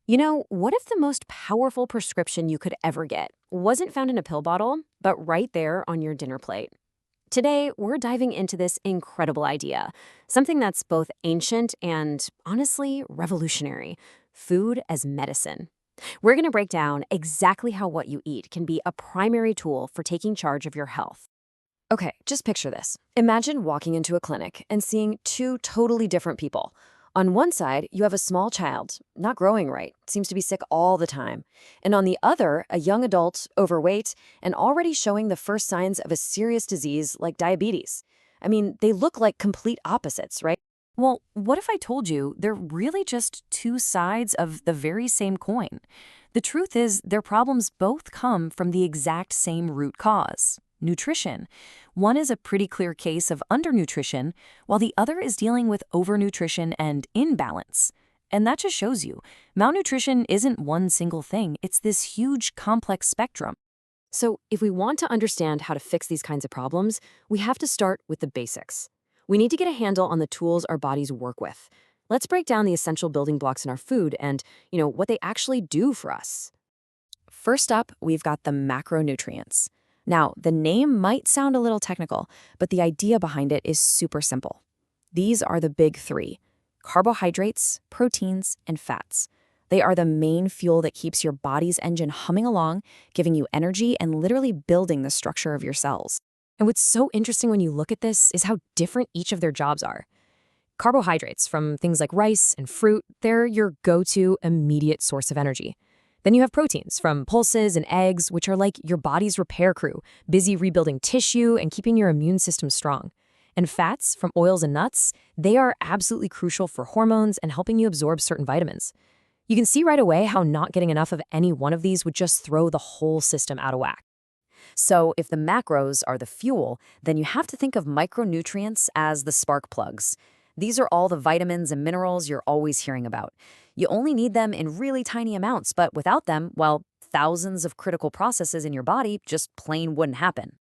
What if the most powerful prescription you could ever get wasn't found in a pill bottle, but right there on your dinner plate? Today, we're diving into this incredible idea, something that's both ancient and, honestly, revolutionary: food as medicine. We're going to break down exactly how what you eat can be a primary tool for taking charge of your health. Okay, just picture this. Imagine walking into a clinic and seeing two totally different people. On one side, you have a small child, not growing right, seems to be sick all the time. And on the other, a young adult, overweight, and already showing the first signs of a serious disease like diabetes. I mean, they look like complete opposites, right? Well, what if I told you they're really just two sides of the very same coin? The truth is, their problems both come from the exact same root cause: nutrition. One is a pretty clear case of undernutrition, while the other is dealing with overnutrition and imbalance. And that just shows you, malnutrition isn't one single thing, it's this huge, complex spectrum. So, if we want to understand how to fix these kinds of problems, we have to start with the basics. We need to get a handle on the tools our bodies work with. Let's break down the essential building blocks in our food and, what they actually do for us. First up, we've got the macronutrients. Now, the name might sound a little technical, but the idea behind it is super simple. These are the big three: carbohydrates, proteins, and fats. They are the main fuel that keeps your body's engine humming along, giving you energy and literally building the structure of your cells. And what's so interesting when you look at this is how different each of their jobs are. Carbohydrates, from things like rice and fruit, they're your go-to immediate source of energy. Then you have proteins from pulses and eggs, which are like your body's repair crew, busy rebuilding tissue and keeping your immune system strong. And fats from oils and nuts, they are absolutely crucial for hormones and helping you absorb certain vitamins. You can see right away how not getting enough of any one of these would just throw the whole system out of whack. So if the macros are the fuel, then you have to think of micronutrients as the spark plugs. These are all the vitamins and minerals you're always hearing about. You only need them in really tiny amounts, but without them, well, thousands of critical processes in your body just plain wouldn't happen.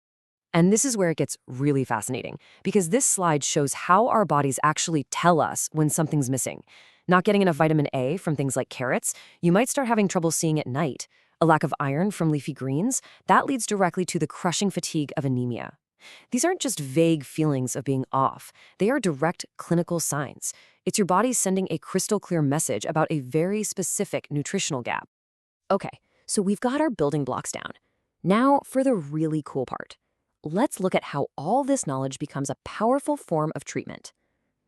And this is where it gets really fascinating, because this slide shows how our bodies actually tell us when something's missing. Not getting enough vitamin A from things like carrots, you might start having trouble seeing at night. A lack of iron from leafy greens, that leads directly to the crushing fatigue of anemia. These aren't just vague feelings of being off. They are direct clinical signs. It's your body sending a crystal clear message about a very specific nutritional gap. Okay, so we've got our building blocks down. Now for the really cool part. Let's look at how all this knowledge becomes a powerful form of treatment.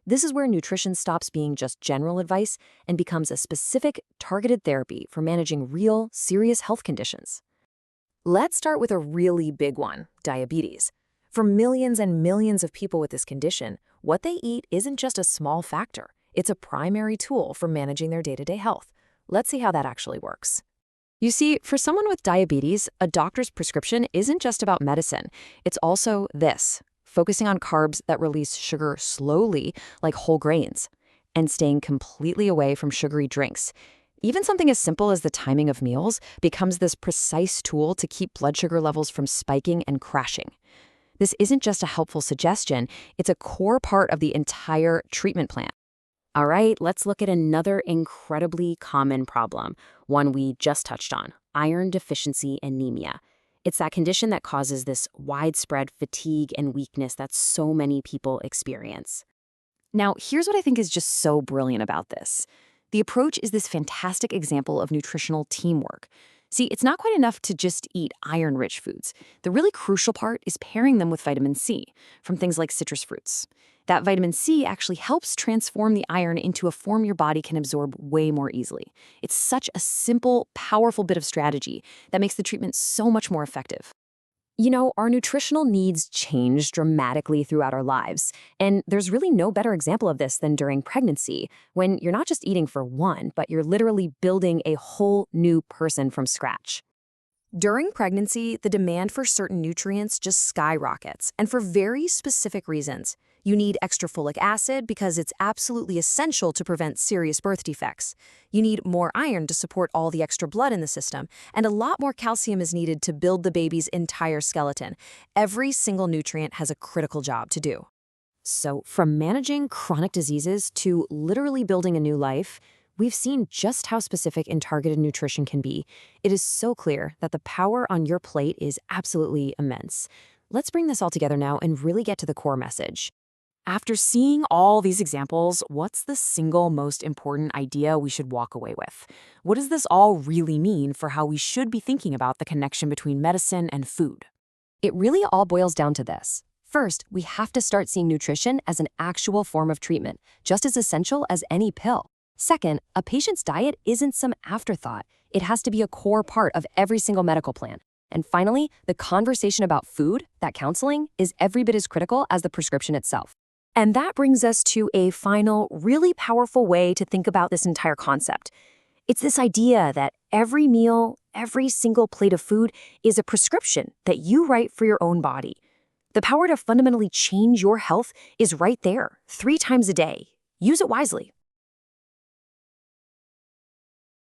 This is where nutrition stops being just general advice and becomes a specific, targeted therapy for managing real, serious health conditions. Let's start with a really big one: diabetes. For millions and millions of people with this condition, what they eat isn't just a small factor. It's a primary tool for managing their day-to-day health. Let's see how that actually works. You see, for someone with diabetes, a doctor's prescription isn't just about medicine. It's also this: focusing on carbs that release sugar slowly, like whole grains, and staying completely away from sugary drinks. Even something as simple as the timing of meals becomes this precise tool to keep blood sugar levels from spiking and crashing. This isn't just a helpful suggestion, it's a core part of the entire treatment plan. All right, let's look at another incredibly common problem, one we just touched on: iron deficiency anemia. It's that condition that causes this widespread fatigue and weakness that so many people experience. Now, here's what I think is just so brilliant about this. The approach is this fantastic example of nutritional teamwork. See, it's not quite enough to just eat iron-rich foods. The really crucial part is pairing them with vitamin C from things like citrus fruits. That vitamin C actually helps transform the iron into a form your body can absorb way more easily. It's such a simple, powerful bit of strategy that makes the treatment so much more effective. Our nutritional needs change dramatically throughout our lives, and there's really no better example of this than during pregnancy, when you're not just eating for one, but you're literally building a whole new person from scratch. During pregnancy, the demand for certain nutrients just skyrockets, and for very specific reasons. You need extra folic acid because it's absolutely essential to prevent serious birth defects. You need more iron to support all the extra blood in the system, and a lot more calcium is needed to build the baby's entire skeleton. Every single nutrient has a critical job to do. So, from managing chronic diseases to literally building a new life, we've seen just how specific and targeted nutrition can be. It is so clear that the power on your plate is absolutely immense. Let's bring this all together now and really get to the core message. After seeing all these examples, what's the single most important idea we should walk away with? What does this all really mean for how we should be thinking about the connection between medicine and food? It really all boils down to this. First, we have to start seeing nutrition as an actual form of treatment, just as essential as any pill. Second, a patient's diet isn't some afterthought. It has to be a core part of every single medical plan. And finally, the conversation about food, that counseling, is every bit as critical as the prescription itself. And that brings us to a final, really powerful way to think about this entire concept. It's this idea that every meal, every single plate of food is a prescription that you write for your own body. The power to fundamentally change your health is right there, 3 times a day. Use it wisely.